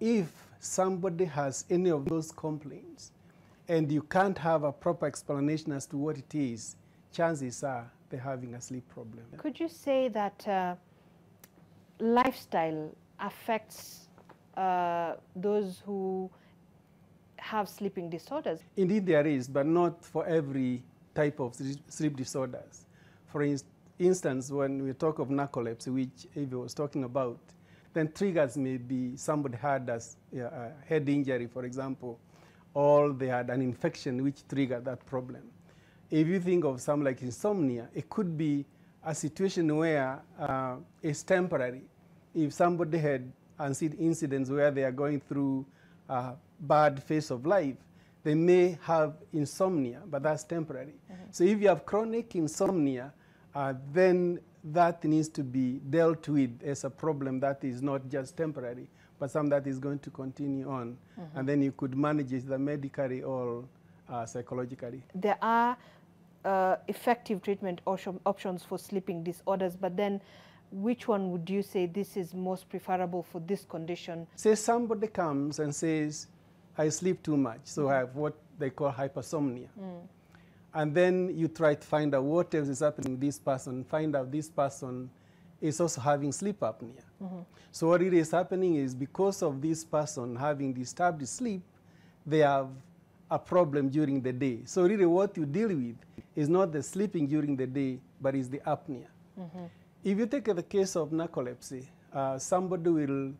if somebody has any of those complaints and you can't have a proper explanation as to what it is, chances are they're having a sleep problem. Could you say that lifestyle affects those who have sleeping disorders? Indeed there is, but not for every type of sleep disorders. For instance, when we talk of narcolepsy, which Evie was talking about, then triggers may be somebody had a head injury, for example, or they had an infection which triggered that problem. If you think of something like insomnia, it could be a situation where it's temporary. If somebody had incidents where they are going through a bad phase of life, they may have insomnia, but that's temporary. So if you have chronic insomnia, then that needs to be dealt with as a problem that is not just temporary, but something that is going to continue on. And then you could manage it either medically or psychologically. There are effective treatment options for sleeping disorders, but then which one would you say this is most preferable for this condition? Say somebody comes and says, I sleep too much, so I have what they call hypersomnia. And then you try to find out what else is happening with this person, find out this person is also having sleep apnea. So what really is happening is because of this person having disturbed sleep, they have a problem during the day. So really what you deal with is not the sleeping during the day, but is the apnea. If you take the case of narcolepsy, somebody will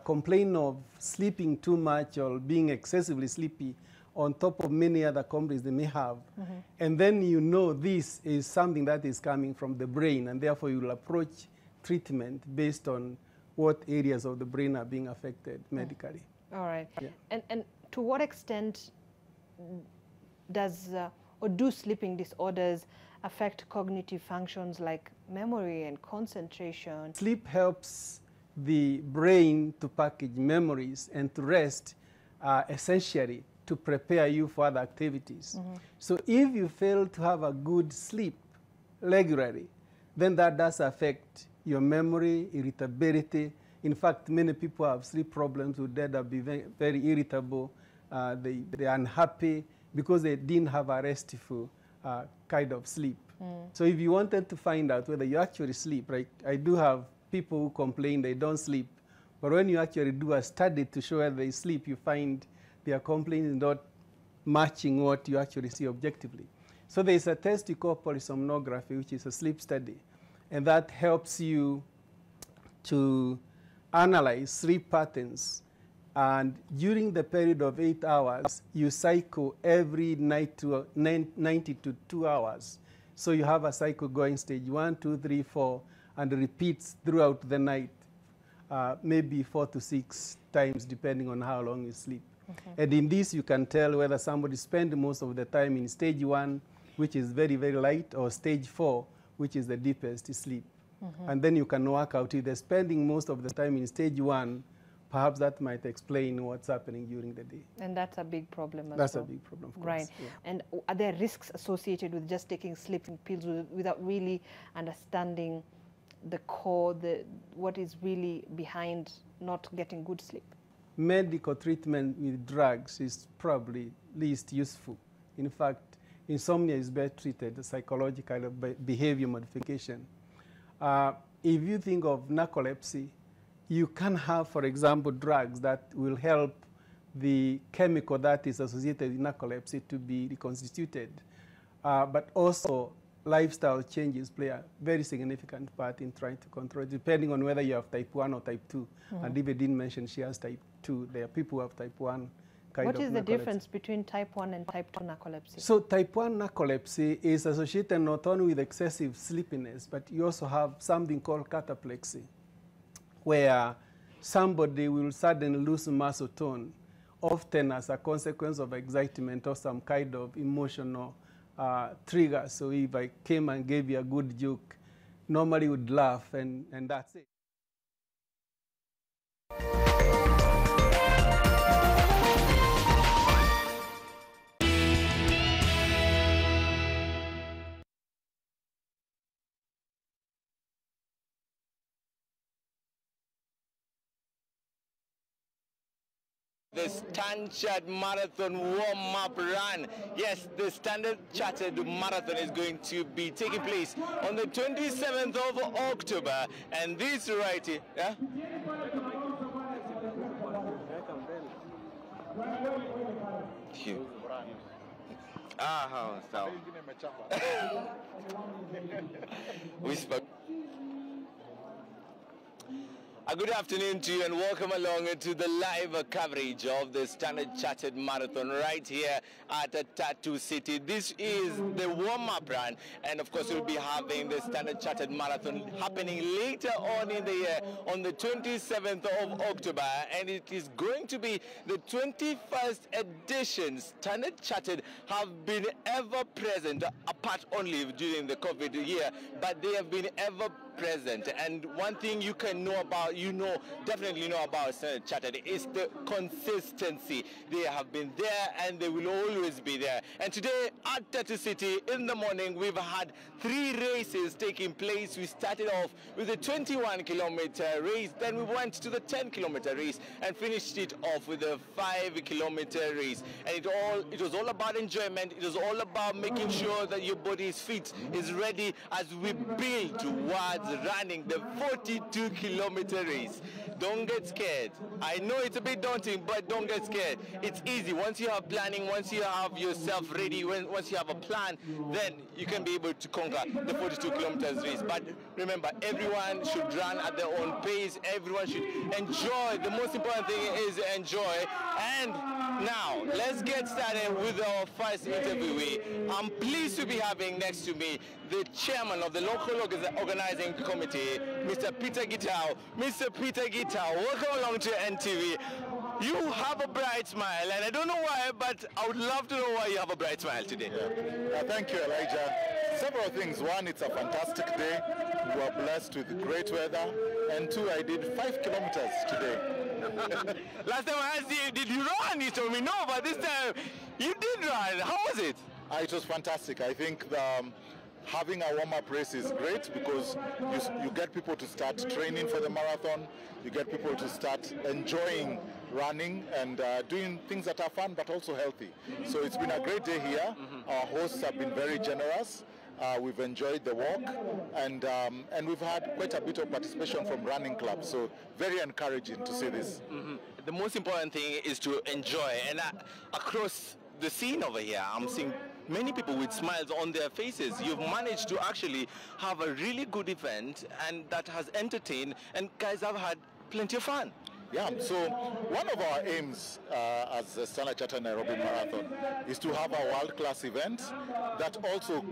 complain of sleeping too much or being excessively sleepy on top of many other complaints they may have. And then you know this is something that is coming from the brain, and therefore you will approach treatment based on what areas of the brain are being affected medically. All right. Yeah. And to what extent does or do sleeping disorders affect cognitive functions like memory and concentration? Sleep helps the brain to package memories and to rest essentially to prepare you for other activities. So if you fail to have a good sleep regularly, then that does affect your memory, irritability. In fact, many people have sleep problems who end up being very irritable. They are unhappy because they didn't have a restful kind of sleep. So if you wanted to find out whether you actually sleep, right? I do have people who complain they don't sleep, but when you actually do a study to show whether they sleep, you find their complaint is not matching what you actually see objectively. So there's a test you call polysomnography, which is a sleep study, and that helps you to analyze sleep patterns. And during the period of 8 hours, you cycle every night to 90 to 2 hours. So you have a cycle going stage 1, 2, 3, 4, and repeats throughout the night, maybe 4 to 6 times, depending on how long you sleep. And in this, you can tell whether somebody spends most of the time in stage 1, which is very, very light, or stage 4, which is the deepest sleep. And then you can work out if they're spending most of the time in stage 1, perhaps that might explain what's happening during the day. And that's a big problem as well. That's a big problem, of course. Right. Yeah. And are there risks associated with just taking sleeping pills without really understanding the core, what is really behind not getting good sleep? Medical treatment with drugs is probably least useful. In fact, insomnia is better treated psychologically by behavior modification. If you think of narcolepsy, you can have, for example, drugs that will help the chemical that is associated with narcolepsy to be reconstituted. But also, lifestyle changes play a very significant part in trying to control it, depending on whether you have type 1 or type 2. And Eva didn't mention she has type 2. There are people who have type 1 kind of What is the difference between type 1 and type 2 narcolepsy? So type 1 narcolepsy is associated not only with excessive sleepiness, but you also have something called cataplexy, where somebody will suddenly lose muscle tone, often as a consequence of excitement or some kind of emotional trigger. So if I came and gave you a good joke, normally you would laugh, and that's it. the Stanchart Marathon warm-up run. Yes, the Standard Chartered Marathon is going to be taking place on the 27th of October, and this right here, yeah? Sawa. Whisper. Good afternoon to you and welcome along to the live coverage of the Standard Chartered Marathon right here at Tattoo City. This is the warm-up run, and of course we'll be having the Standard Chartered Marathon happening later on in the year on the 27th of October, and it is going to be the 21st edition. Standard Chartered have been ever present, apart only during the COVID year, but they have been ever present. And one thing you can know about, definitely know about Standard Chartered is the consistency. They have been there and they will always be there. And today at Tattoo City in the morning, we've had 3 races taking place. We started off with a 21-kilometer race, then we went to the 10-kilometer race and finished it off with a 5-kilometer race. And it was all about enjoyment. It was all about making sure that your body is fit, is ready as we build towards running the 42-kilometer race. Don't get scared. I know it's a bit daunting, but don't get scared. It's easy. Once you have planning, once you have yourself ready, once you have a plan, then you can be able to conquer the 42 kilometers race. But remember, everyone should run at their own pace. Everyone should enjoy. The most important thing is enjoy. And now, let's get started with our first interviewee. I'm pleased to be having next to me the chairman of the local organizing committee, Mr. Peter Gitau. Mr. Peter Gitau, welcome along to NTV. You have a bright smile, and I don't know why, but I would love to know why you have a bright smile today. Thank you, Elijah. Several things. One, it's a fantastic day. We are blessed with great weather. And 2, I did 5 kilometers today. Last time I asked you, did you run? You told me no, but this time you did run. How was it? It was fantastic. I think having a warm-up race is great because you get people to start training for the marathon. You get people to start enjoying running and doing things that are fun but also healthy. So it's been a great day here. Our hosts have been very generous. We've enjoyed the walk, and we've had quite a bit of participation from running clubs. So very encouraging to see this. The most important thing is to enjoy. And across the scene over here, I'm seeing many people with smiles on their faces. You've managed to actually have a really good event, and that has entertained, and guys have had plenty of fun. Yeah, so one of our aims as the Standard Chartered Nairobi Marathon is to have a world-class event that also,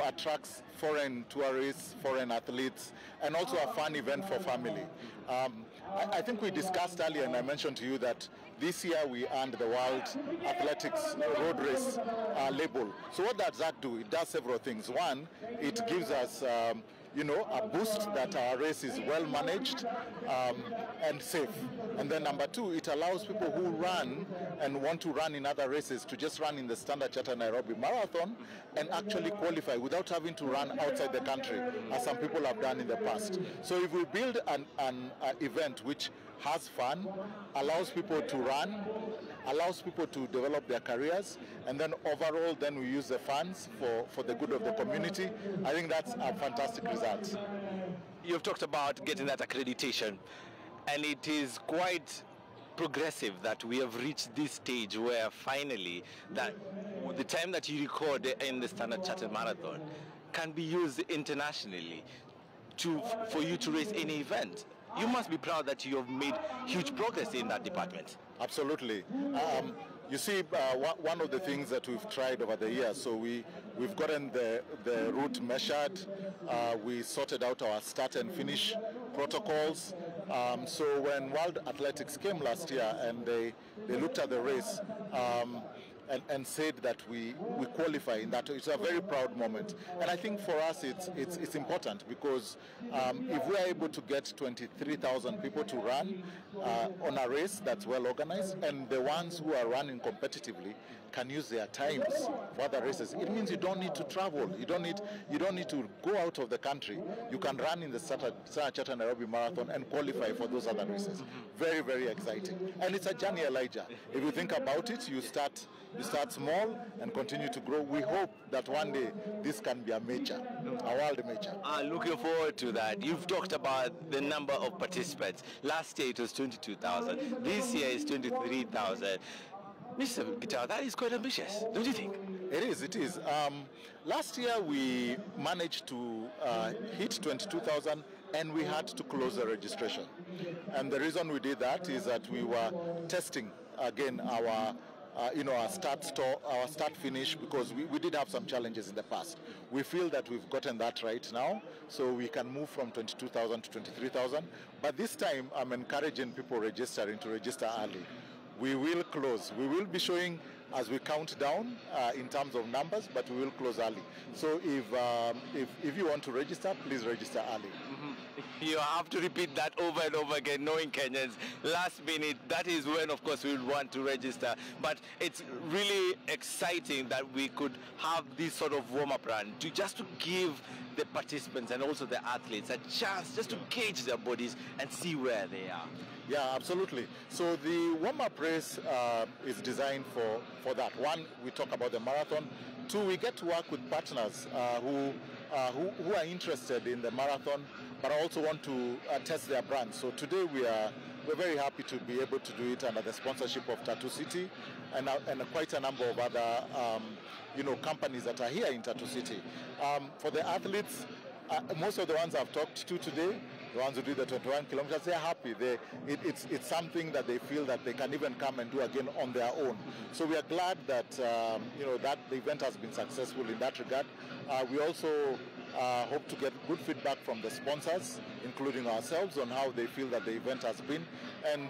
attracts foreign tourists, foreign athletes, and also a fun event for family. I think we discussed earlier, and I mentioned to you that this year we earned the World Athletics Road Race label. So what does that do? It does several things. One, it gives us a boost that our race is well managed and safe. And then number 2, it allows people who run and want to run in other races to just run in the Standard Chartered Nairobi Marathon and actually qualify without having to run outside the country, as some people have done in the past. So if we build an event which has fun, allows people to run, allows people to develop their careers, and then overall then we use the funds for the good of the community, I think that's a fantastic result. You've talked about getting that accreditation, and it is quite progressive that we have reached this stage where finally that the time that you record in the Standard Chartered Marathon can be used internationally for you to raise any event. You must be proud that you have made huge progress in that department. Absolutely. You see, one of the things that we've tried over the years, so we've gotten the route measured, we sorted out our start and finish protocols. So when World Athletics came last year and they looked at the race, and said that we qualify in that. It's a very proud moment. And I think for us it's important because if we are able to get 23,000 people to run on a race that's well organized, and the ones who are running competitively can use their times for other races, it means you don't need to travel. You don't need to go out of the country. You can run in the Stanchart Nairobi Marathon and qualify for those other races. Very, very exciting. And it's a journey, Elijah. If you think about it, you start small and continue to grow. We hope that one day this can be a major, a world major. Looking forward to that. You've talked about the number of participants. Last year it was 22,000. This year is 23,000. Mr. Guitar, that is quite ambitious, don't you think? It is. Last year we managed to hit 22,000 and we had to close the registration. And the reason we did that is that we were testing again our start finish, because we did have some challenges in the past. We feel that we've gotten that right now, so we can move from 22,000 to 23,000. But this time I'm encouraging people registering to register early. We will close. We will be showing as we count down in terms of numbers, but we will close early. So if you want to register, please register early. You have to repeat that over and over again, knowing Kenyans, last minute, that is when, of course, we would want to register. But it's really exciting that we could have this sort of warm-up run to give the participants and also the athletes a chance just to gauge their bodies and see where they are. Yeah, absolutely. So the warm-up race is designed for that. One, we talk about the marathon. Two, we get to work with partners who are interested in the marathon, but also want to test their brand. So today we're very happy to be able to do it under the sponsorship of Tattoo City and quite a number of other companies that are here in Tattoo City. For the athletes, most of the ones I've talked to today, the ones who do the 21 kilometers, they're happy. It's something that they feel that they can even come and do again on their own. So we are glad that that the event has been successful in that regard. We also hope to get good feedback from the sponsors, including ourselves, on how they feel that the event has been, and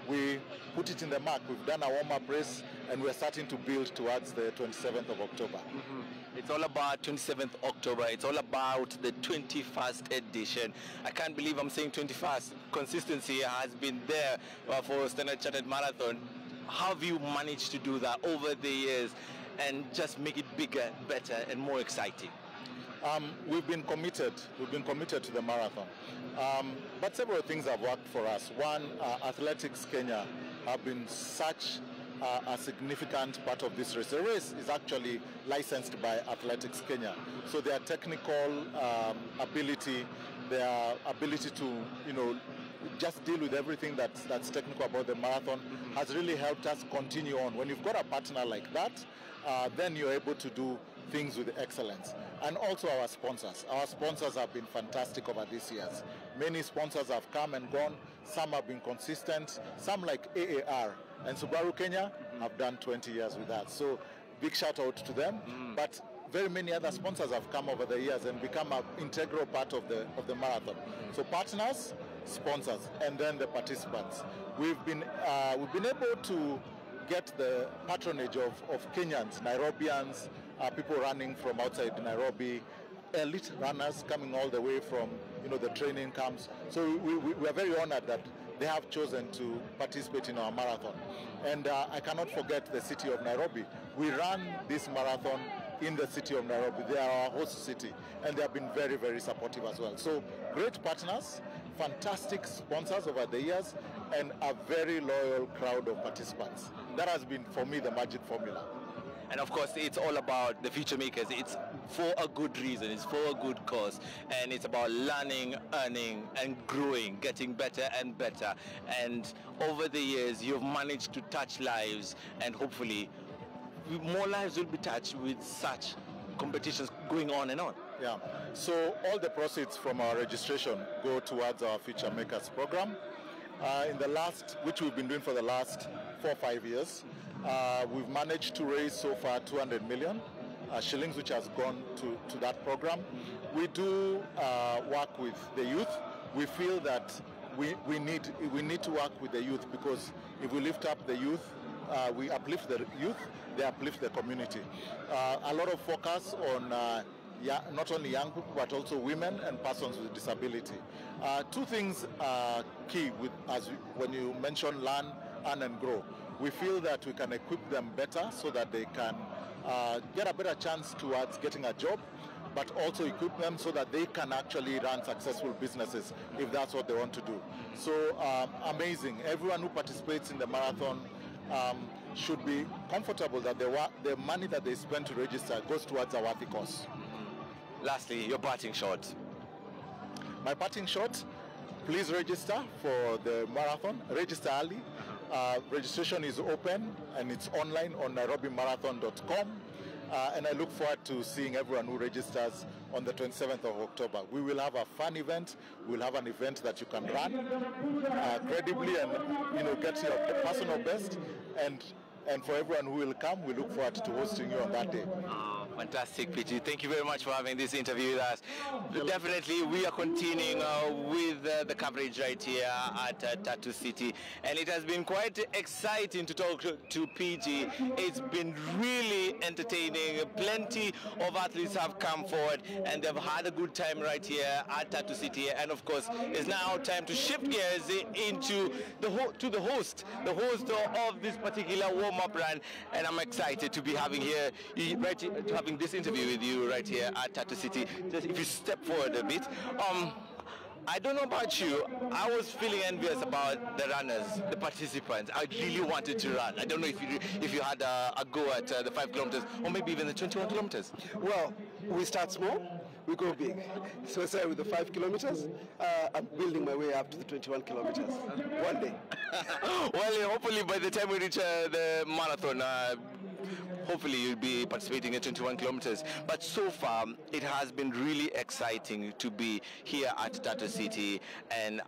we put it in the mark. We've done a warm-up race, and we're starting to build towards the 27th of October. It's all about 27th October. It's all about the 21st edition. I can't believe I'm saying 21st. Consistency has been there for Standard Chartered Marathon. How have you managed to do that over the years and just make it bigger, better, and more exciting? We've been committed to the marathon. But several things have worked for us. One, Athletics Kenya have been such a significant part of this race. The race is actually licensed by Athletics Kenya. So their technical ability, their ability to, just deal with everything that's technical about the marathon has really helped us continue on. When you've got a partner like that, then you're able to do things with excellence. And also our sponsors. Our sponsors have been fantastic over these years. Many sponsors have come and gone. Some have been consistent. Some, like AAR and Subaru Kenya, have done 20 years with us. So big shout out to them. But very many other sponsors have come over the years and become an integral part of the marathon. So partners, sponsors, and then the participants. We've been able to get the patronage of Kenyans, Nairobians, people running from outside Nairobi, elite runners coming all the way from the training camps. So we are very honored that they have chosen to participate in our marathon. And I cannot forget the city of Nairobi. We ran this marathon in the city of Nairobi. They are our host city, and they have been very, very supportive as well. So great partners, fantastic sponsors over the years, and a very loyal crowd of participants. That has been, for me, the magic formula. And of course, it's all about the future makers. It's for a good reason. It's for a good cause. And it's about learning, earning, and growing, getting better and better. And over the years, you've managed to touch lives, and hopefully more lives will be touched with such competitions going on and on. Yeah. So all the proceeds from our registration go towards our Future Makers program. Which we've been doing for the last 4 or 5 years. We've managed to raise so far 200 million shillings, which has gone to that program. We do work with the youth. We feel that we need to work with the youth, because if we lift up the youth, we uplift the youth, they uplift the community. A lot of focus on not only young people, but also women and persons with disability. Two things are key when you mention learn, earn and grow. We feel that we can equip them better so that they can get a better chance towards getting a job, but also equip them so that they can actually run successful businesses if that's what they want to do. So amazing. Everyone who participates in the marathon should be comfortable that the money that they spend to register goes towards a worthy cause. Lastly, your parting shot. My parting shot, please register for the marathon. Register early. Registration is open and it's online on nairobimarathon.com. And I look forward to seeing everyone who registers on the 27th of October. We will have a fun event. We'll have an event that you can run credibly and get your personal best. And for everyone who will come, we look forward to hosting you on that day. Fantastic, Pity. Thank you very much for having this interview with us. Definitely, we are continuing with the coverage right here at Tattoo City. And it has been quite exciting to talk to PG. It's been really entertaining. Plenty of athletes have come forward and they've had a good time right here at Tattoo City. And of course, it's now time to shift gears into the host of this particular warm-up run. And I'm excited to be having having this interview with you right here at Tattoo City. Just if you step forward a bit. I don't know about you, I was feeling envious about the runners, the participants. I really wanted to run. I don't know if you had a go at the 5 kilometers or maybe even the 21 kilometers. Well, we start small, we go big. So I started with the 5 kilometers. I'm building my way up to the 21 kilometers one day. Well, hopefully by the time we reach the marathon, hopefully you'll be participating in 21 kilometers. But so far, it has been really exciting to be here at Tattoo City, and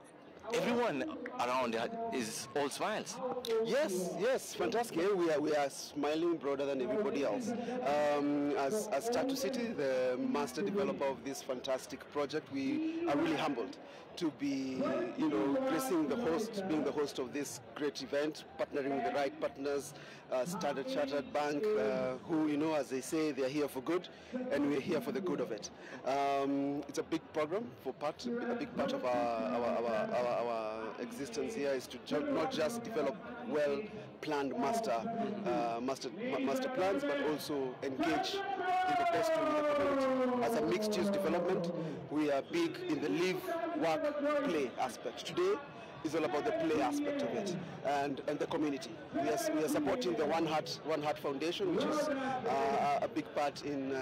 everyone around is all smiles. Yes, fantastic. We are smiling broader than everybody else. As Tattoo City, the master developer of this fantastic project, we are really humbled to be, being the host of this great event, partnering with the right partners, Stanchart Bank, who, as they say, they are here for good, and we're here for the good of it. It's a big program a big part of our existence here is to not just develop well-planned master plans, but also engage in the best way with the community. As a mixed-use development, we are big in the live, work, play aspect. Today is all about the play aspect of it and the community. We are supporting the One Heart Foundation, which is a big part in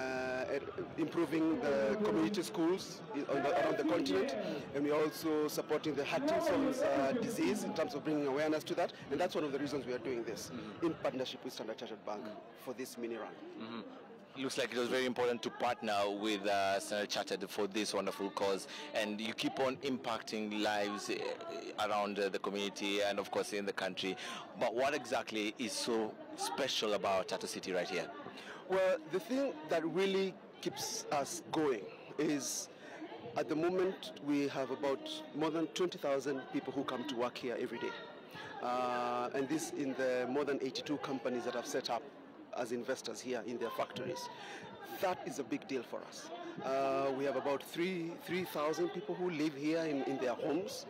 improving the community schools around the continent, and we're also supporting the Huntington's disease in terms of bringing awareness to that, and that's one of the reasons we are doing this in partnership with Stanchart Bank for this mini run. Looks like it was very important to partner with Stanchart for this wonderful cause, and you keep on impacting lives around the community and of course in the country. But what exactly is so special about Tattoo City right here? Well, the thing that really keeps us going is, at the moment, we have about more than 20,000 people who come to work here every day. And this in the more than 82 companies that have set up as investors here in their factories. That is a big deal for us. We have about 3,000 people who live here in their homes,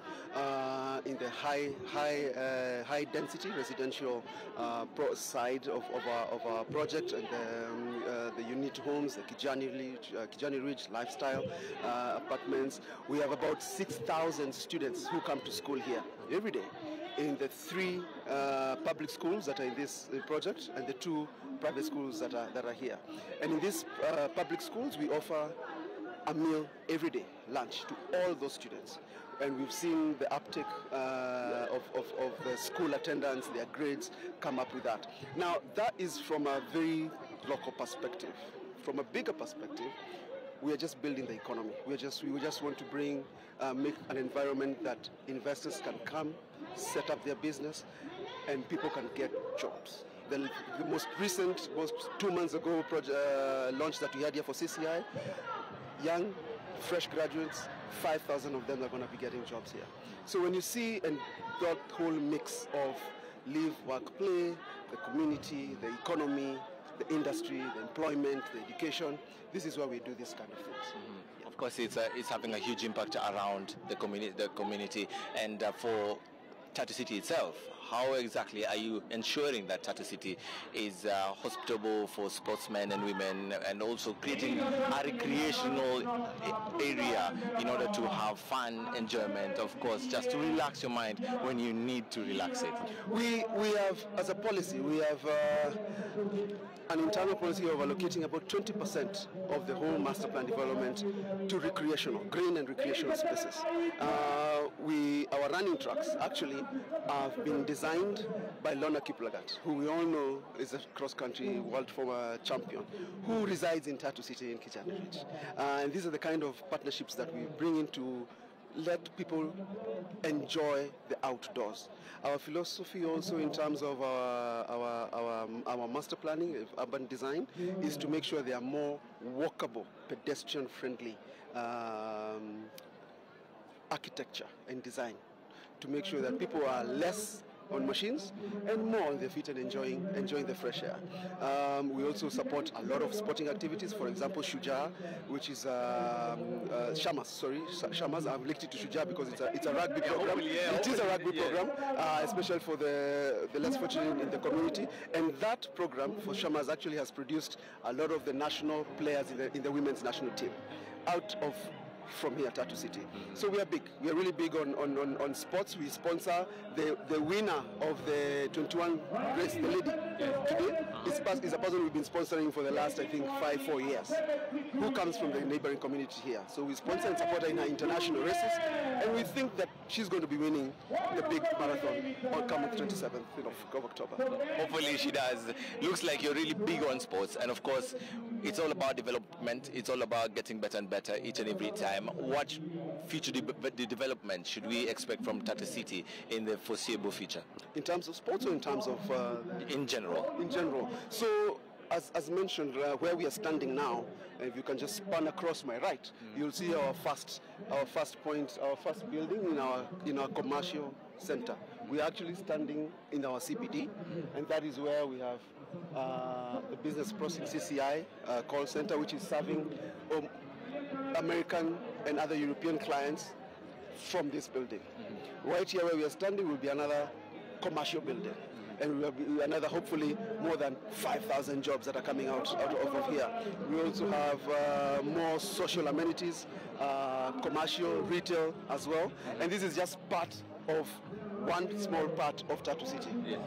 in the high density residential side of our project, and the unit homes, the Kijani Ridge lifestyle apartments. We have about 6,000 students who come to school here every day, in the 3 public schools that are in this project and the 2 private schools that are here. And in these public schools, we offer a meal every day, lunch, to all those students. And we've seen the uptick of the school attendance, their grades come up with that. Now, that is from a very local perspective. From a bigger perspective, we are just building the economy. We just want to make an environment that investors can come, set up their business, and people can get jobs. The most recent, 2 months ago, launch that we had here for CCI, young, fresh graduates, 5,000 of them are going to be getting jobs here. So when you see that whole mix of live, work, play, the community, the economy, the industry, the employment, the education. This is why we do this kind of things. Mm-hmm. Of course, it's having a huge impact around the community, and for Tatu City itself. How exactly are you ensuring that Tatu City is hospitable for sportsmen and women, and also creating a recreational area in order to have fun, enjoyment, of course, just to relax your mind when you need to relax it? We have, as a policy, we have an internal policy of allocating about 20% of the whole master plan development to recreational, green and recreational spaces. Our running tracks actually have been designed by Lorna Kiplagat, who we all know is a cross-country world former champion, who resides in Tatu City in Kijani Ridge. And these are the kind of partnerships that we bring in to let people enjoy the outdoors. Our philosophy also in terms of our master planning, urban design, is to make sure they are more walkable, pedestrian-friendly architecture and design, to make sure that people are less on machines and more on their feet and enjoying the fresh air. We also support a lot of sporting activities. For example, Shujaa, which is Shamas. I've linked it to Shujaa because it's a rugby program. It is a rugby program, especially for the less fortunate in the community. And that program for Shamas actually has produced a lot of the national players in the women's national team out of from here, Tatu City. So we are big. We are really big on sports. We sponsor the winner of the 21 race, the lady. Today is a person we've been sponsoring for the last, I think, 4 years, who comes from the neighboring community here. So we sponsor and support her in her international races, and we think that she's going to be winning the big marathon on coming 27th of October. Hopefully she does. Looks like you're really big on sports, and of course, it's all about development. It's all about getting better and better each and every time. What future development should we expect from Tatu City in the foreseeable future? In terms of sports, or in terms of in general? In general. So, as mentioned, where we are standing now, if you can just span across my right, you'll see our first building in our commercial center. We are actually standing in our CPD, and that is where we have the business processing CCI call center, which is serving American and other European clients from this building. Right here where we are standing will be another commercial building, and we will be another, hopefully, more than 5,000 jobs that are coming out of here. We also have more social amenities, commercial, retail as well, and this is just part of one small part of Tatu City. Yeah.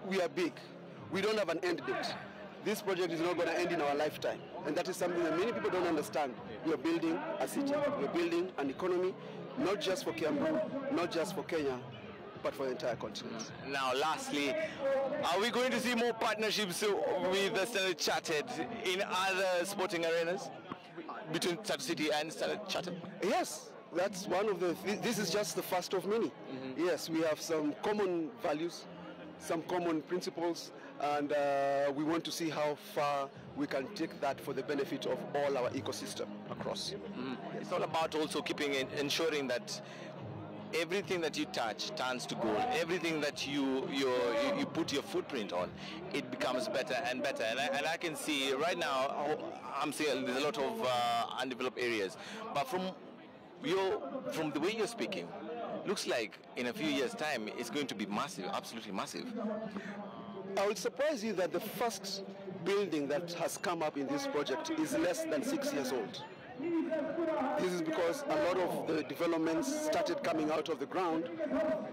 We are big. We don't have an end date. This project is not going to end in our lifetime, and that is something that many people don't understand. We are building a city. We are building an economy, not just for Kiambu, not just for Kenya, but for the entire continent. Now, lastly, are we going to see more partnerships with the Standard Chartered in other sporting arenas between Tatu City and Standard Chartered? Yes. That's one of the, this is just the first of many. Yes, we have some common values, some common principles, and we want to see how far we can take that for the benefit of all our ecosystem across. It's all about also ensuring that everything that you touch turns to gold. Everything that you put your footprint on, it becomes better and better. And I can see right now, I'm seeing there's a lot of undeveloped areas, but from the way you're speaking, looks like in a few years' time it's going to be massive, absolutely massive. I will surprise you that the first building that has come up in this project is less than 6 years old. This is because a lot of the developments started coming out of the ground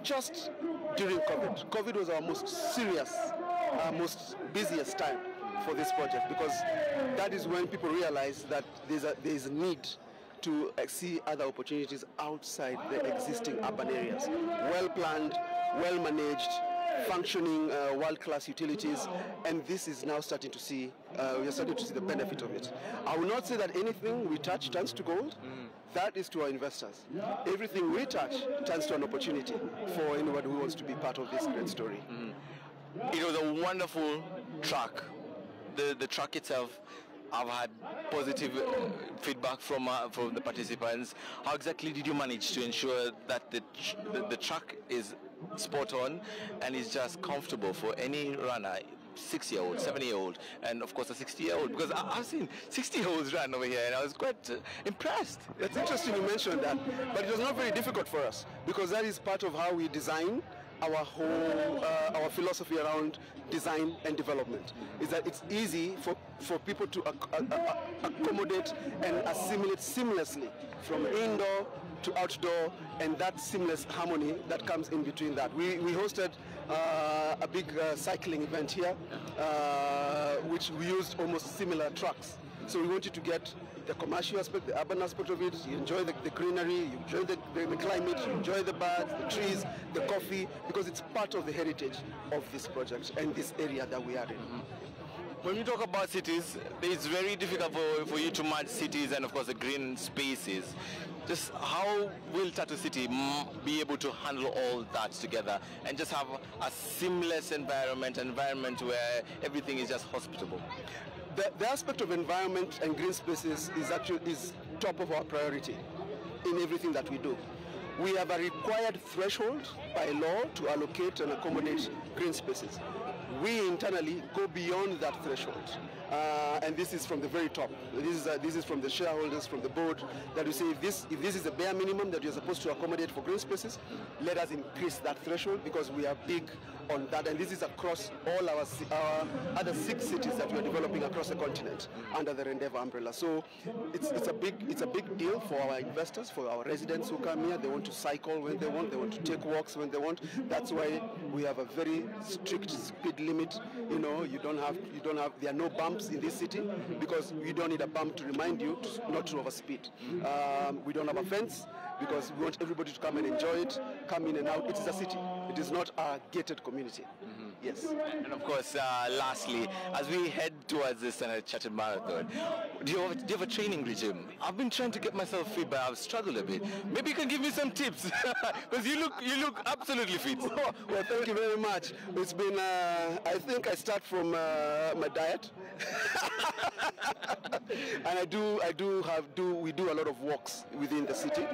just during COVID. COVID was our most serious, most busiest time for this project, because that is when people realized that there's a need to see other opportunities outside the existing urban areas. Well planned, well managed, functioning world-class utilities, and this is now starting to see, we're starting to see the benefit of it. I will not say that anything we touch turns to gold. That is to our investors. Everything we touch turns to an opportunity for anyone who wants to be part of this great story. It was a wonderful track. The track itself, I've had positive feedback from the participants. How exactly did you manage to ensure that the track is spot on and is just comfortable for any runner, 6-year-old, 7-year-old, and of course a 60-year-old, because I've seen 60-year-olds run over here and I was quite impressed. It's interesting you mentioned that, but it was not very difficult for us because that is part of how we design our whole our philosophy around design and development. Is that it's easy for people to accommodate and assimilate seamlessly from indoor to outdoor, and that seamless harmony that comes in between that. We hosted a big cycling event here, which we used almost similar trucks. So we wanted to get the commercial aspect, the urban aspect of it. You enjoy the greenery, you enjoy the climate, you enjoy the birds, the trees, the coffee, because it's part of the heritage of this project and this area that we are in. When you talk about cities, it's very difficult for you to merge cities and of course the green spaces. Just how will Tatu City be able to handle all that together and just have a seamless environment, an environment where everything is just hospitable? The aspect of environment and green spaces is top of our priority in everything that we do. We have a required threshold by law to allocate and accommodate green spaces. We internally go beyond that threshold, and this is from the very top. This is from the shareholders, from the board, that we say if this is the bare minimum that you're supposed to accommodate for green spaces, let us increase that threshold because we are big on that, and this is across all our other 6 cities that we're developing across the continent under the Rendeavor umbrella. So it's a big deal for our investors, for our residents who come here. They want to cycle when they want to take walks when they want. That's why we have a very strict speed limit. You know, there are no bumps in this city because we don't need a bump to remind you not to overspeed. We don't have a fence because we want everybody to come and enjoy it, come in and out. It is a city. It is not a gated community. Yes. And of course, lastly, as we head towards this Stanchart Marathon, do you have a training regime? I've been trying to get myself fit, but I've struggled a bit. Maybe you can give me some tips, because you look absolutely fit. Oh, well, thank you very much. It's been, I think I start from my diet, and we do a lot of walks within the city.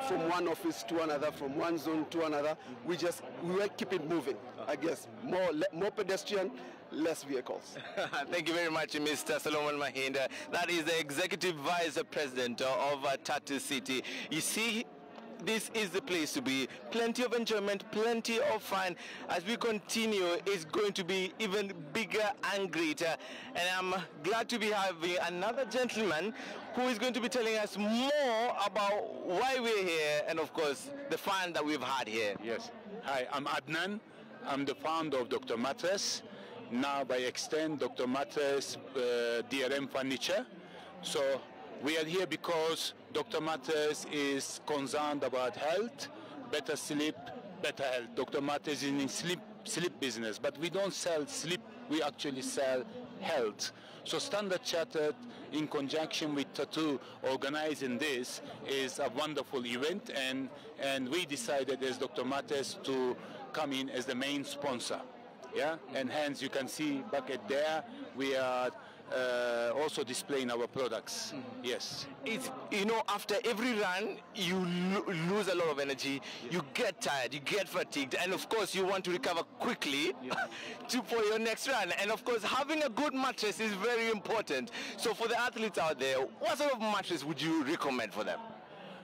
From one office to another, from one zone to another, we keep it moving. I guess more pedestrian, less vehicles. Thank you very much, Mr. Solomon Mahinda. That is the Executive Vice President of Tatu City. You see, this is the place to be. Plenty of enjoyment, plenty of fun. As we continue, it's going to be even bigger and greater. And I'm glad to be having another gentleman who is going to be telling us more about why we're here and, of course, the fun that we've had here. Yes. Hi, I'm Adnan. I'm the founder of Dr. Matters. Now, by extent, Dr. Matters DRM Furniture. So we are here because Dr. Matters is concerned about health, better sleep, better health. Dr. Matters is in sleep business, but we don't sell sleep, we actually sell health. So Standard Chartered, in conjunction with Tatu, organizing this is a wonderful event, and we decided as Dr. Matters to come in as the main sponsor. Yeah, and hence you can see back at there, we are also displaying our products. Yes. It's, you know, after every run, you lose a lot of energy, you get tired, you get fatigued, and of course you want to recover quickly for your next run. And of course, having a good mattress is very important. So for the athletes out there, what sort of mattress would you recommend for them?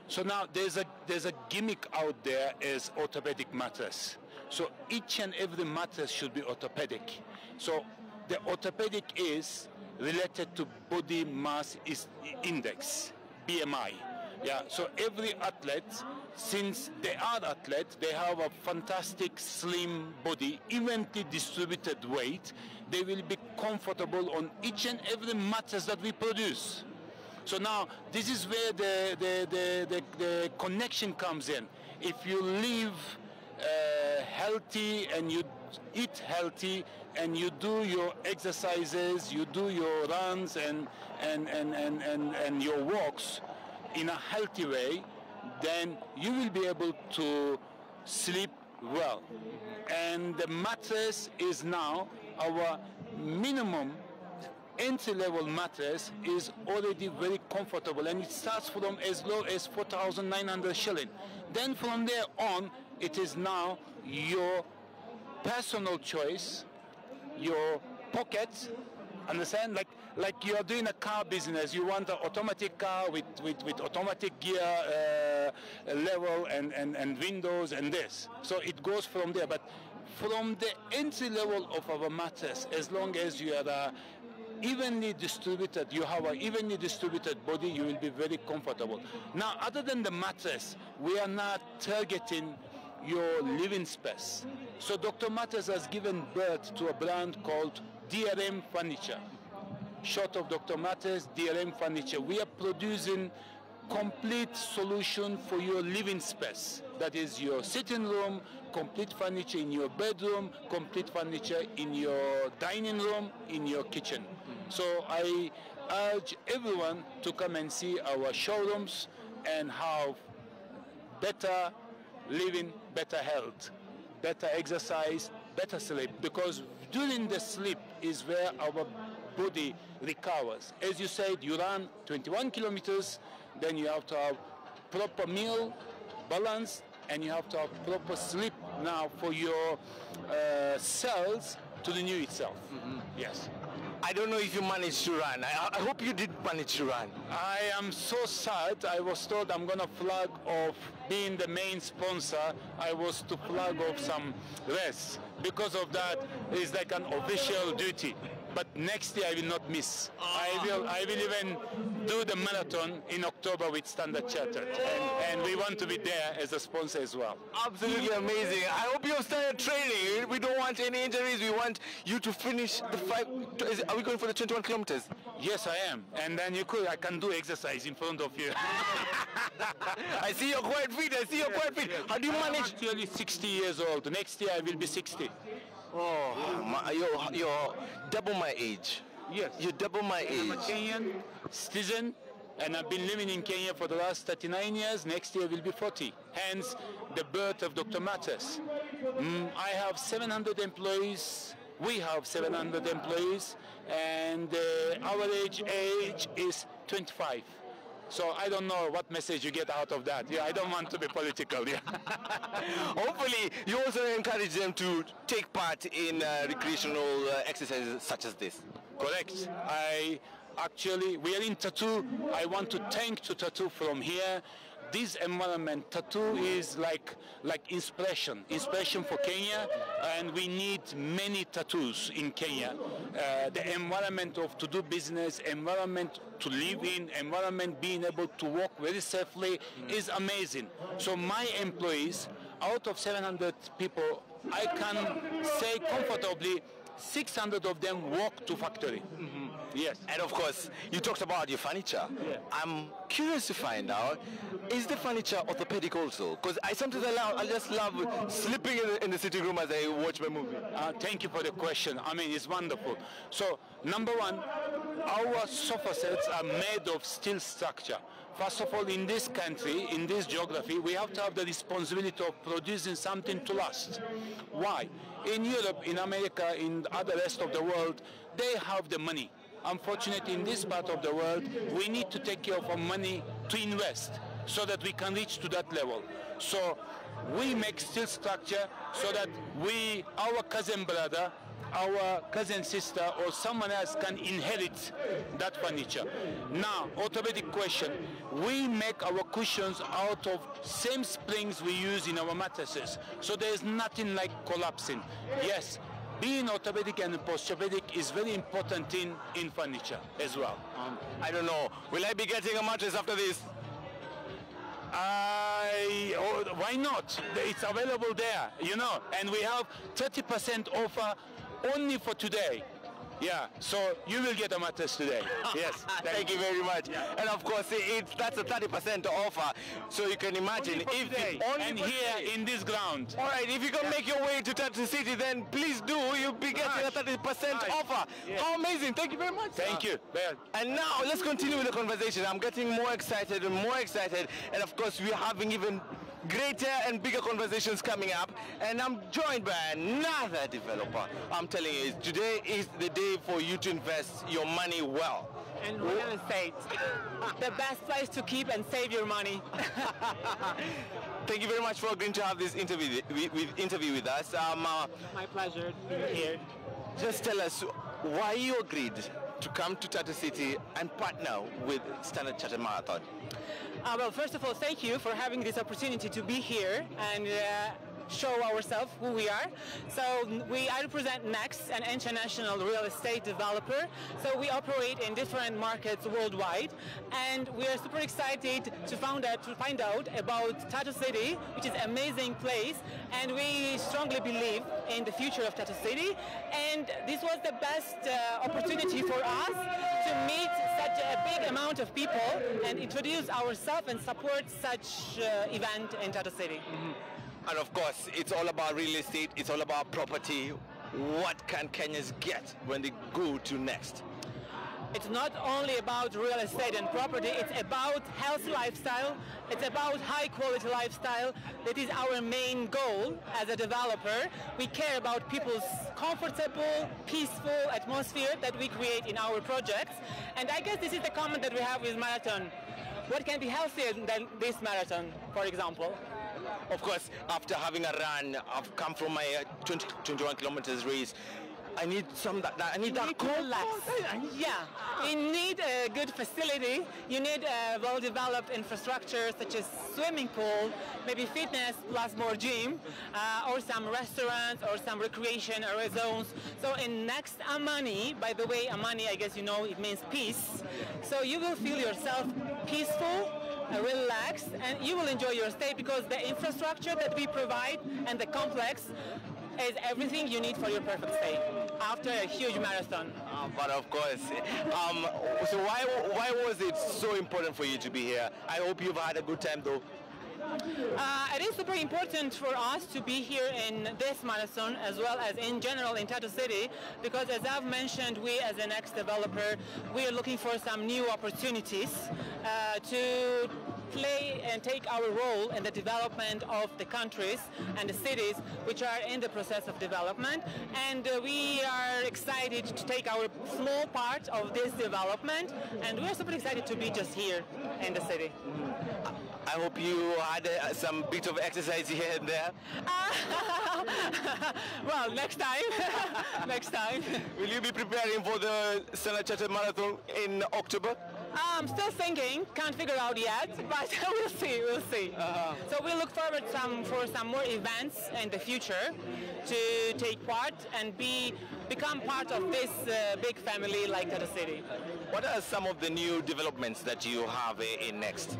So now there's a gimmick out there as orthopedic mattress. So each and every mattress should be orthopedic. So the orthopedic is related to body mass index, BMI. Yeah, so every athlete, since they are athletes, they have a fantastic slim body, evenly distributed weight. They will be comfortable on each and every mattress that we produce. So now this is where the connection comes in. If you live healthy and you eat healthy and you do your exercises, you do your runs and your walks in a healthy way, then you will be able to sleep well. And the mattress is now our minimum entry-level mattress is already very comfortable, and it starts from as low as 4,900 shilling. Then from there on, it is now your personal choice your pockets. Understand? Like you are doing a car business. You want an automatic car with automatic gear level and windows and this. So it goes from there. But from the entry level of our mattress, as long as you are evenly distributed, you have an evenly distributed body, you will be very comfortable. Now, other than the mattress, we are not targeting your living space. So Dr. Mattress has given birth to a brand called DRM Furniture. Short of Dr. Mattress, DRM Furniture. We are producing complete solution for your living space. That is your sitting room, complete furniture in your bedroom, complete furniture in your dining room, in your kitchen. So I urge everyone to come and see our showrooms and have better living, better health, better exercise, better sleep, because during the sleep is where our body recovers. As you said, you run 21 kilometers, then you have to have proper meal, balance, and you have to have proper sleep now for your cells to renew itself. Yes. I don't know if you managed to run. I hope you did manage to run. I am so sad. I was told I'm going to flag off being the main sponsor. I was to flag off some race. Because of that, it's like an official duty. But next year I will not miss. I will even do the marathon in October with Stanchart, and we want to be there as a sponsor as well. Absolutely amazing. I hope you have started training. We don't want any injuries. We want you to finish the 5. Are we going for the 21 kilometers? Yes, I am. And then I can do exercise in front of you. I see you're quite fit. How do you manage? I'm actually 60 years old. Next year I will be 60. Oh, you're double my age. Yes. You're double my age. I'm a Kenyan citizen, and I've been living in Kenya for the last 39 years. Next year will be 40. Hence, the birth of Dr. Mattress. I have 700 employees. We have 700 employees, and our age is 25. So I don't know what message you get out of that. Yeah, I don't want to be political. Yeah. Hopefully, you also encourage them to take part in recreational exercises such as this. Correct. We are in tattoo. I want to thank to tattoo from here. This environment, tattoo is like inspiration for Kenya, and we need many tattoos in Kenya. The environment to do business, environment to live in, environment being able to walk very safely is amazing. So my employees, out of 700 people, I can say comfortably 600 of them walk to factory. Yes. And of course, you talked about your furniture. Yeah. I'm curious to find out, is the furniture orthopedic also? Because I sometimes I just love sleeping in the sitting room as I watch my movie. Thank you for the question. I mean, it's wonderful. So, number one, our sofa sets are made of steel structure. First of all, in this country, in this geography, we have to have the responsibility of producing something to last. Why? In Europe, in America, in the other rest of the world, they have the money. Unfortunately, in this part of the world, we need to take care of our money to invest so that we can reach to that level. So we make steel structure so that our cousin brother, our cousin sister, or someone else can inherit that furniture. Now, orthopedic question. We make our cushions out of same springs we use in our mattresses. So there is nothing like collapsing. Yes. Being orthopedic and posturepedic is very important in furniture as well. I don't know. Will I be getting a mattress after this? Why not? It's available there, and we have 30% offer only for today. Yeah, so you will get a mattress today. Yes. Thank you very much. Yeah. And of course, that's a 30% offer. So you can imagine in this ground. All right, if you can make your way to Tattoo City, then please do. You'll be getting a 30% offer. Yeah. How amazing. Thank you very much. Thank you. And now let's continue with the conversation. I'm getting more excited and more excited. And of course, we're having even greater and bigger conversations coming up, and I'm joined by another developer. I'm telling you, today is the day for you to invest your money well. And real estate, the best place to keep and save your money. Thank you very much for agreeing to have this interview with us. My pleasure being here. Just tell us why you agreed to come to Tattoo City and partner with Standard Chartered Marathon. Well, first of all, thank you for having this opportunity to be here and show ourselves who we are. So I represent Next, an international real estate developer. So we operate in different markets worldwide, and we are super excited to find out about Tattoo City, which is an amazing place, and we strongly believe in the future of Tattoo City. And this was the best opportunity for us to meet such a big amount of people and introduce ourselves and support such event in Tattoo City. And of course, it's all about real estate, it's all about property. What can Kenyans get when they go to Next? It's not only about real estate and property, it's about healthy lifestyle, it's about high quality lifestyle. That is our main goal as a developer. We care about people's comfortable, peaceful atmosphere that we create in our projects. And I guess this is the comment that we have with marathon. What can be healthier than this marathon, for example? Of course, after having a run, I've come from my 21 kilometers race. I need that relax. Yeah, you need a good facility. You need a well-developed infrastructure such as swimming pool, maybe fitness plus more gym, or some restaurants or some recreation area zones. So in Next Amani, by the way, Amani, I guess you know, it means peace. So you will feel yourself peaceful, relaxed, and you will enjoy your stay because the infrastructure that we provide and the complex is everything you need for your perfect stay after a huge marathon. But of course, so why was it so important for you to be here? I hope you've had a good time though. It is super important for us to be here in this marathon as well as in general in Tattoo City because as I've mentioned, we as an ex-developer, we are looking for some new opportunities to play and take our role in the development of the countries and the cities which are in the process of development, and we are excited to take our small part of this development, and we are super excited to be just here in the city. I hope you had some bit of exercise here and there. Well, next time. Next time. Will you be preparing for the Standard Chartered Marathon in October? I'm still thinking, can't figure out yet, but we'll see. So we look forward for some more events in the future to take part and become part of this big family like Tattoo City. What are some of the new developments that you have in Next?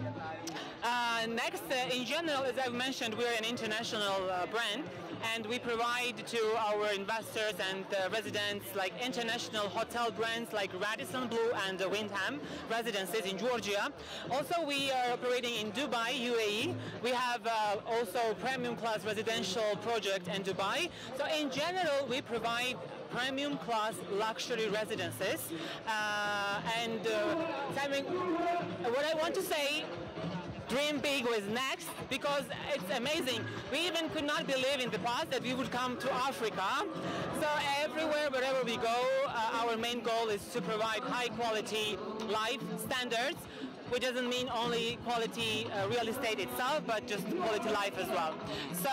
Next, in general, as I've mentioned, we're an international brand, and we provide to our investors and residents like international hotel brands like Radisson Blu and Wyndham residences in Georgia. Also, we are operating in Dubai, UAE. We have also premium class residential project in Dubai. So in general, we provide premium class luxury residences. Simon, what I want to say, dream big with Next because it's amazing. We even could not believe in the past that we would come to Africa. So everywhere, wherever we go, our main goal is to provide high quality life standards, which doesn't mean only quality real estate itself, but just quality life as well. So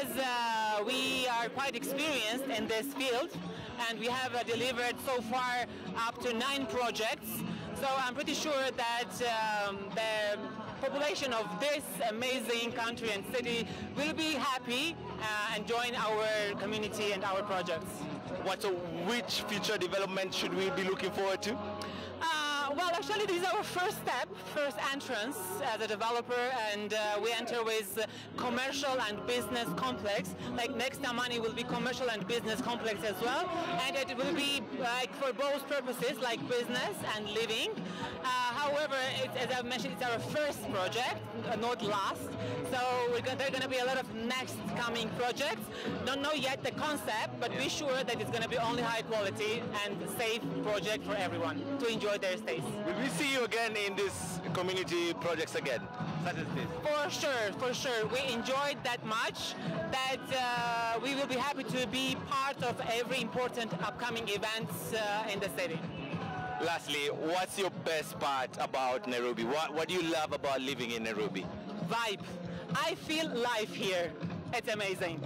as we are quite experienced in this field, and we have delivered so far up to 9 projects, so I'm pretty sure that the population of this amazing country and city will be happy and join our community and our projects. Which future development should we be looking forward to? Well, actually, this is our first entrance as a developer, and we enter with commercial and business complex. Like Next Amani will be commercial and business complex as well, and it will be like for both purposes, like business and living. However, as I've mentioned, it's our first project, not last. So there are going to be a lot of next coming projects. Don't know yet the concept, but be sure that it's going to be only high quality and safe project for everyone to enjoy their stays. Will we see you again in these community projects again? For sure. We enjoyed that much that we will be happy to be part of every important upcoming events in the city. Lastly, what's your best part about Nairobi? What do you love about living in Nairobi? Vibe. I feel life here. It's amazing.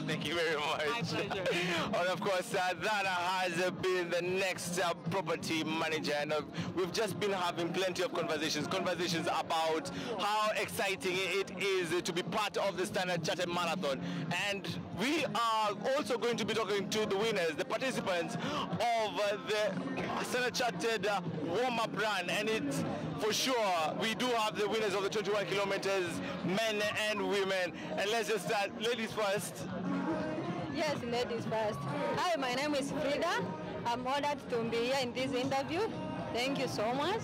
Thank you very much. My pleasure. And of course, that has been the next property manager, and we've just been having plenty of conversations about how exciting it is to be part of the Standard Chartered Marathon. And we are also going to be talking to the winners, the participants of the Standard Chartered warm-up run, and it's for sure we do have the winners of the 21 kilometers, men and women. And let's just start, ladies first. Yes, ladies first. Hi, my name is Frida. I'm honored to be here in this interview. Thank you so much.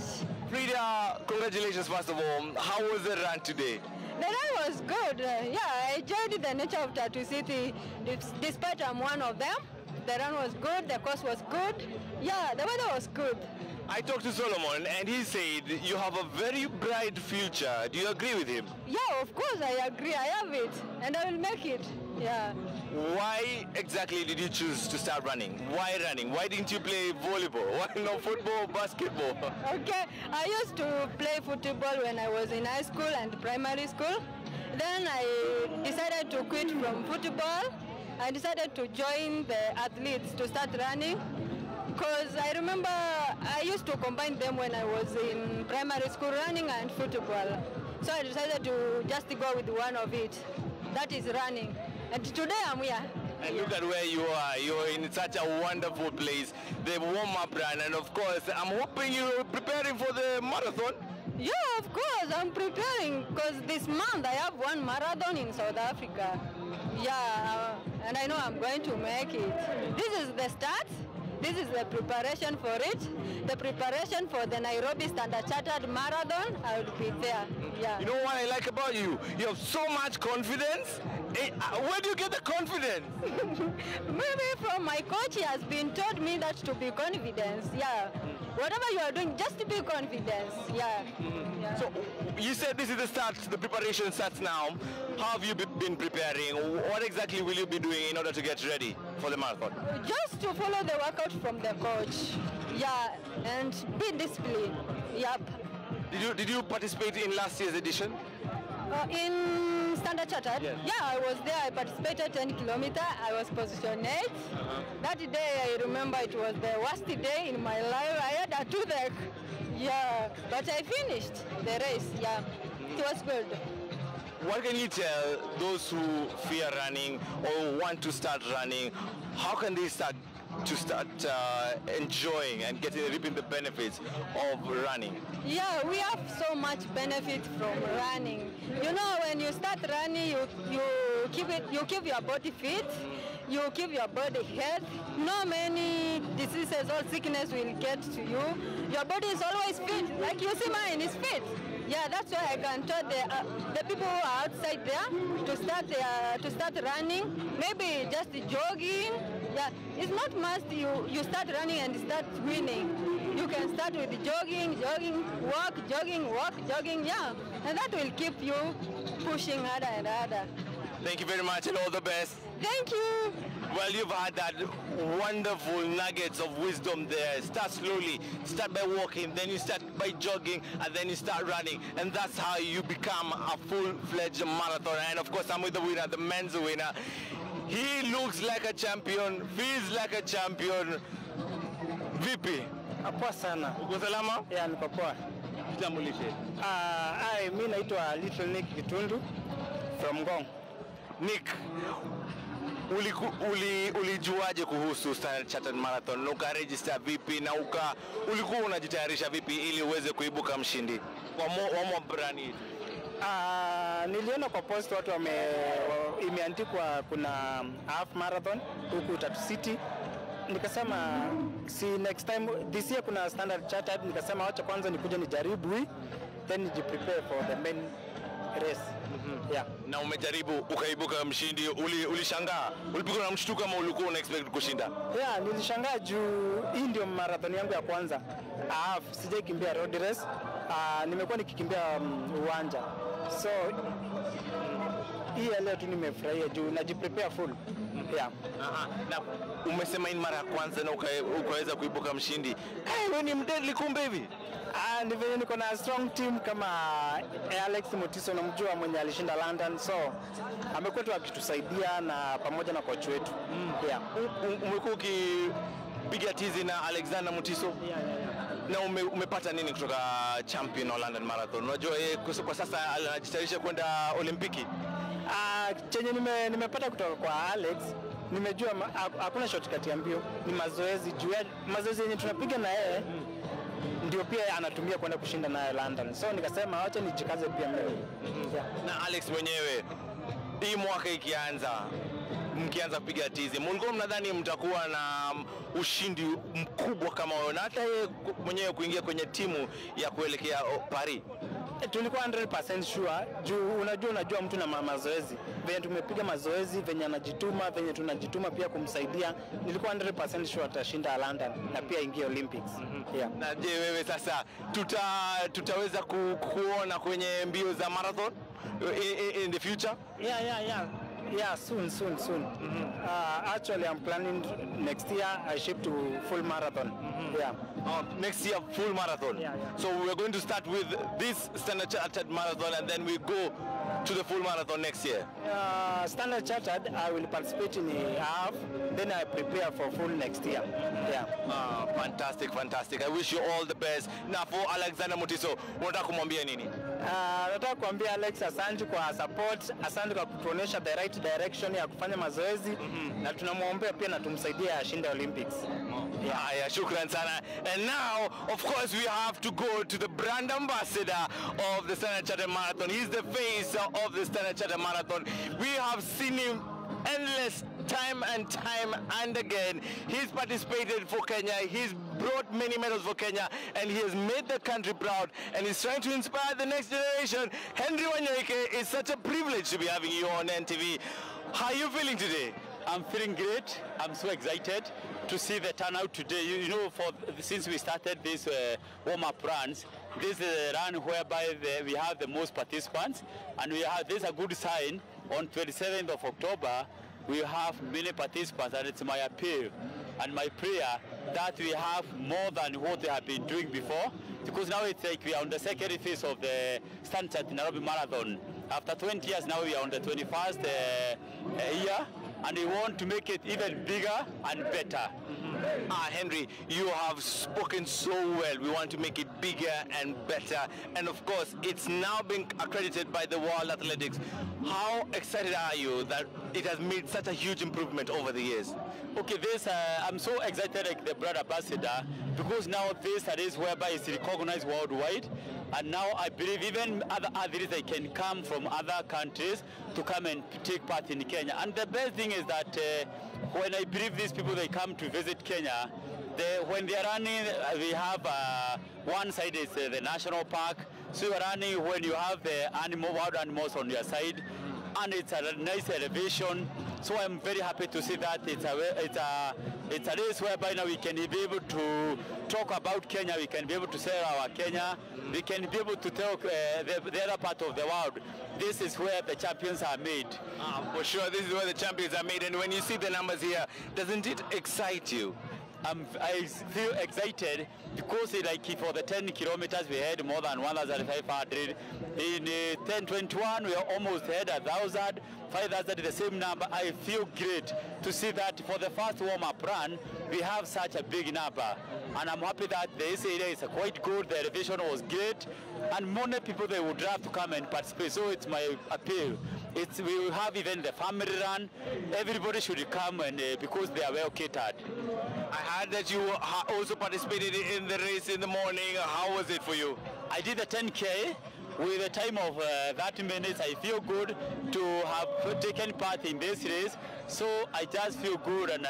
Frida, congratulations first of all. How was the run today? The run was good. Yeah, I enjoyed the nature of Tattoo City, despite I'm one of them. The run was good, the course was good. Yeah, the weather was good. I talked to Solomon and he said you have a very bright future. Do you agree with him? Yeah, of course I agree. I have it and I will make it. Yeah. Why exactly did you choose to start running? Why running? Why didn't you play volleyball? Why not football, basketball? Okay, I used to play football when I was in high school and primary school. Then I decided to quit from football. I decided to join the athletes to start running. Because I remember I used to combine them when I was in primary school, running and football. So I decided to just go with one of it. That is running. And today I'm here. And look at where you are. You're in such a wonderful place. The warm-up run. And of course, I'm hoping you're preparing for the marathon. Yeah, of course. I'm preparing because this month I have one marathon in South Africa. Yeah, and I know I'm going to make it. This is the start. This is the preparation for it. The preparation for the Nairobi Standard Chartered Marathon, I will be there. Yeah. You know what I like about you? You have so much confidence. Where do you get the confidence? Maybe from my coach, he has been told me that to be confidence. Yeah. Whatever you are doing, just to be confidence. Yeah. Yeah. So you said this is the start, the preparation starts now. How have you been preparing? What exactly will you be doing in order to get ready for the marathon? Just to follow the workout from the coach. Yeah, and be disciplined. Yep. Did you participate in last year's edition? In Standard Chartered? Yes. Yeah, I was there. I participated 10 kilometers. I was position 8. That day, I remember it was the worst day in my life. I had a toothache. Yeah, but I finished the race. Yeah, it was good. What can you tell those who fear running or want to start running? How can they start enjoying and reaping the benefits of running? Yeah, we have so much benefit from running. You know, when you start running, you keep your body fit, you keep your body healthy. No many diseases or sickness will get to you. Your body is always fit. Like you see, mine is fit. Yeah, that's why I can tell the people who are outside there to start running. Maybe just jogging. Yeah, it's not must you start running and start winning. You can start with jogging, walk, jogging, yeah. And that will keep you pushing harder and harder. Thank you very much and all the best. Thank you. Well, you've had that wonderful nuggets of wisdom there. Start slowly, start by walking, then you start by jogging, and then you start running. And that's how you become a full-fledged marathoner. And of course, I'm with the winner, the men's winner. He looks like a champion, feels like a champion. Vipi? Poa sana. Uko salama? Yeah, niko poa. Jitambulishe. Mimi naitwa Little Nick Kitundu from Ngong. Nick, ulijuaje kuhusu Standard Chartered Marathon? Ukaregister vipi na ulikuwa unajitayarisha vipi ili uweze kuibuka mshindi kwa warm-up run? Niliona kwa post watu imeandikwa kuna half marathon huku Tattoo City. Nikasema si next time this year kuna Standard Chartered, nikasema acha kwanza nikuje nijaribu hii then nijiprepare for the main race. Yeah. Na umejaribu ukaibuka mshindi, ulishangaa? Ulipigwa na mshtuko kama ulikuwa una expect kushinda? Yeah, nilishangaa juu hii ndio marathon yangu ya kwanza. Sijaikimbia road race. Nimekuwa nikikimbia uwanja. So hii ya leo tu nimefurahia juu najiprepare full. Yeah. Na umesema ni mara ya kwanza na ukaweza kuibuka mshindi. Wewe ni mdeli kumbe hivi? Ni venye niko na strong team kama Alex Mutiso, namjua mwenye alishinda London, so amekuwa tu akitusaidia na pamoja na coach wetu. Yeah. Umekuwa ukipiga tizi na Alexander Mutiso? Na umepata nini kutoka champion wa London Marathon? Unajua yeye kwa sasa anajitayarisha kwenda Olimpiki. Chenye nimepata kutoka kwa Alex, nimejua hakuna shortcut ya mbio, ni mazoezi. Juu mazoezi yenye tunapiga na yeye ndio pia anatumia kwenda kushinda nayo London. So nikasema acha nijikaze pia mimi. Yeah. Na Alex mwenyewe, hii mwaka ikianza, mkianza kupiga tizi, mlikuwa mnadhani mtakuwa na ushindi mkubwa kama huo, na hata yeye mwenyewe kuingia kwenye timu ya kuelekea Paris? Tulikuwa 100% sure juu unajua mtu na mazoezi. Venye tumepiga mazoezi, venye anajituma, venye tunajituma pia kumsaidia, nilikuwa 100% sure atashinda London na pia ingia Olympics. Yeah. Na je, wewe sasa tutaweza kuona kwenye mbio za marathon in the future? Yeah, soon. Actually, I'm planning next year I shift to full marathon. Yeah. Next year, full marathon. Yeah. So we're going to start with this Standard Chartered marathon, and then we go to the full marathon next year. Standard Chartered, I will participate in a half, then I prepare for full next year. Yeah. Fantastic. I wish you all the best. Na for Alexander Mutiso, unataka kumwambia nini? Nataka kuambia Alex, asante kwa support, asante kwa kutuonesha the right direction ya kufanya mazoezi, na tunamwombea pia na tumsaidie ashinde Olympics. Yeah, shukran sana. And now, of course, we have to go to the brand ambassador of the Standard Chartered Marathon. He's the face of the Standard Chartered Marathon. We have seen him endless time and again. He's participated for Kenya. He's brought many medals for Kenya, and he has made the country proud, and he's trying to inspire the next generation. Henry Wanyoike, it's such a privilege to be having you on NTV. How are you feeling today? I'm feeling great. I'm so excited to see the turnout today. You know, since we started this warm-up runs, this is a run whereby we have the most participants, and this is a good sign. On 27th of October, we have many participants, and it's my appeal and my prayer that we have more than what they have been doing before, because now it's like we are on the second phase of the Stanchart Nairobi Marathon. After 20 years, now we are on the 21st year, and we want to make it even bigger and better. Henry, you have spoken so well. We want to make it bigger and better. And of course, it's now being accredited by the World Athletics. How excited are you that it has made such a huge improvement over the years? Okay, I'm so excited like the brand ambassador, because now this is whereby it's recognized worldwide. And now I believe even other athletes, they can come from other countries to come and take part in Kenya. And the best thing is that when I believe these people, they come to visit Kenya, when they are running, we have one side is the national park. So you are running when you have the wild animals on your side, and it's a nice elevation. So I'm very happy to see that it's a race whereby now we can be able to talk about Kenya, we can be able to sell our Kenya, we can be able to tell the other part of the world, this is where the champions are made. For sure, this is where the champions are made. And when you see the numbers here, doesn't it excite you? I feel excited because like for the 10 kilometers we had more than 1,500. In 10:21 we almost had 1,000, 5,000, the same number. I feel great to see that for the first warm-up run we have such a big number, and I'm happy that this area is quite good. The elevation was great, and many people they would love to come and participate. So it's my appeal. We will have even the family run. Everybody should come, and because they are well catered. I heard that you also participated in the race in the morning. How was it for you? I did the 10K with a time of 30 minutes. I feel good to have taken part in this race. So I just feel good, and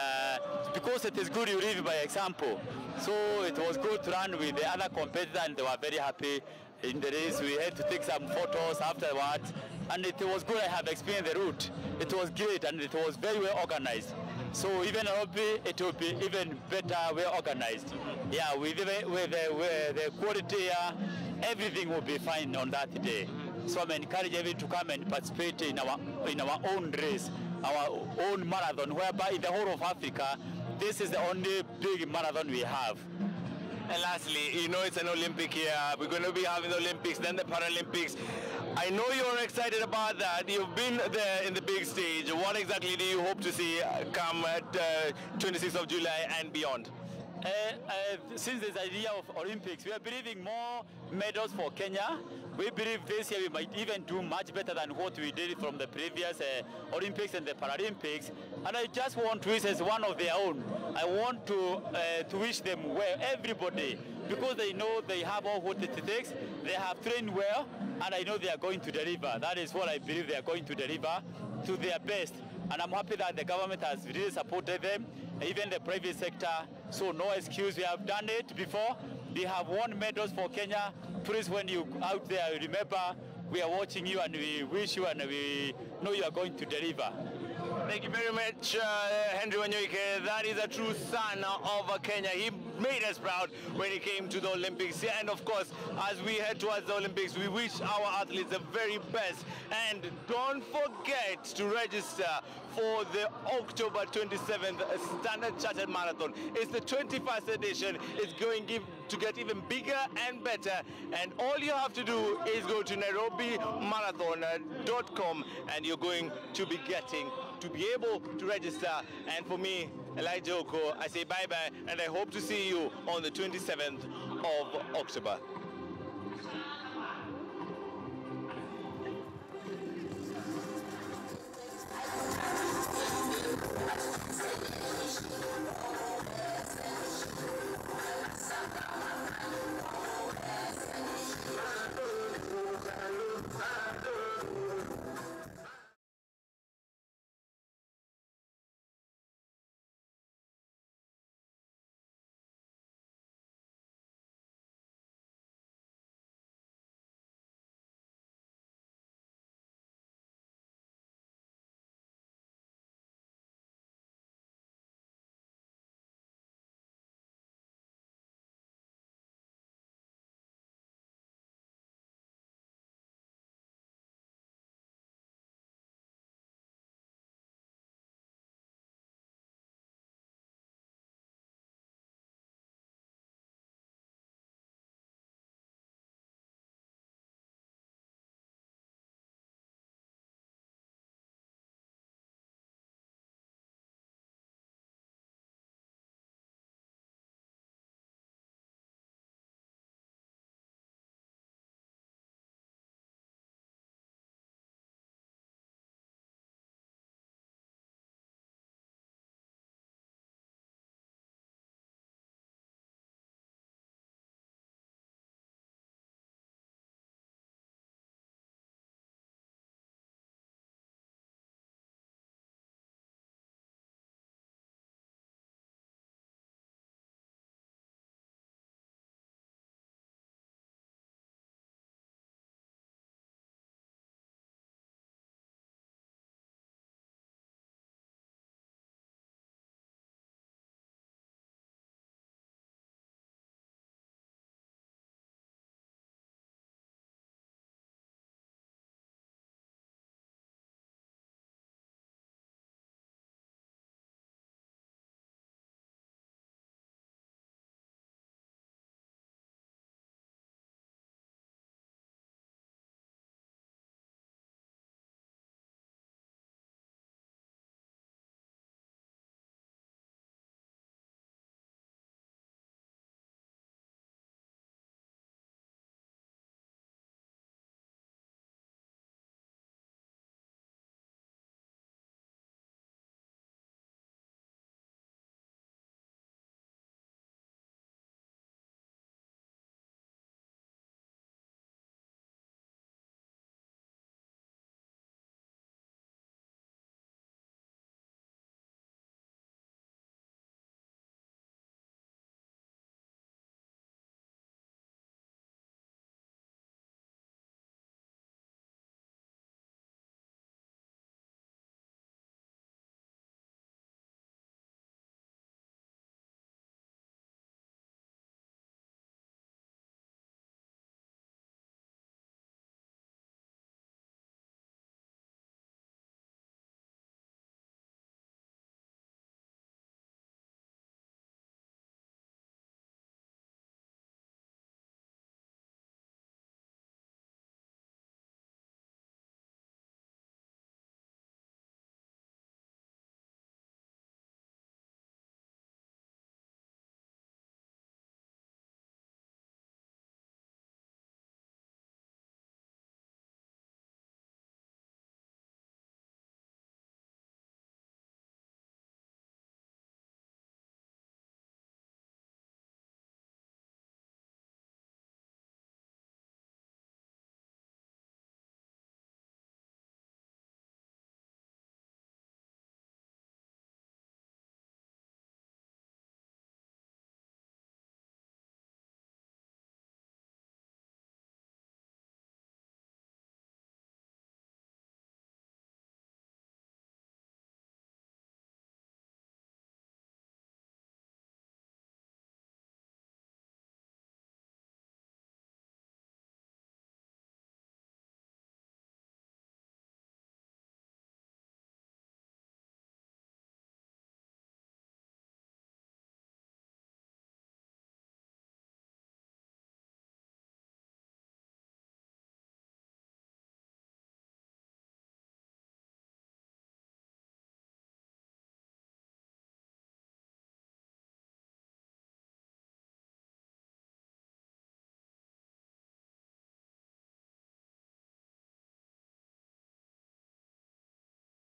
because it is good, you live by example. So it was good to run with the other competitors, and they were very happy in the race. We had to take some photos afterwards, and it was good. I have experienced the route. It was great, and it was very well organized. So even Nairobi, it will be even better, well organized. Yeah, with the quality, everything will be fine on that day. So I'm encouraging everyone to come and participate in our own race, our own marathon, whereby in the whole of Africa, this is the only big marathon we have. And lastly, you know it's an Olympic year. We're going to be having the Olympics, then the Paralympics. I know you're excited about that. You've been there in the big stage. What exactly do you hope to see come at 26th of July and beyond? Since this idea of Olympics, we are believing more medals for Kenya. We believe this year we might even do much better than what we did from the previous Olympics and the Paralympics. And I just want to wish as one of their own. I want to wish them well, everybody, because they know they have all what it takes. They have trained well, and I know they are going to deliver. That is what I believe they are going to deliver to their best. And I'm happy that the government has really supported them, even the private sector. So no excuse, we have done it before. They have won medals for Kenya. Please, when you out there, remember we are watching you and we wish you and we know you are going to deliver. Thank you very much, Henry Wanyoike. That is a true son of Kenya. He made us proud when he came to the Olympics. And of course, as we head towards the Olympics, we wish our athletes the very best. And don't forget to register for the October 27th Standard Chartered Marathon. It's the 21st edition. It's going to get even bigger and better. And all you have to do is go to nairobimarathon.com and you're going to be getting to be able to register. And for me, Elijah Oko, I say bye-bye, and I hope to see you on the 27th of October.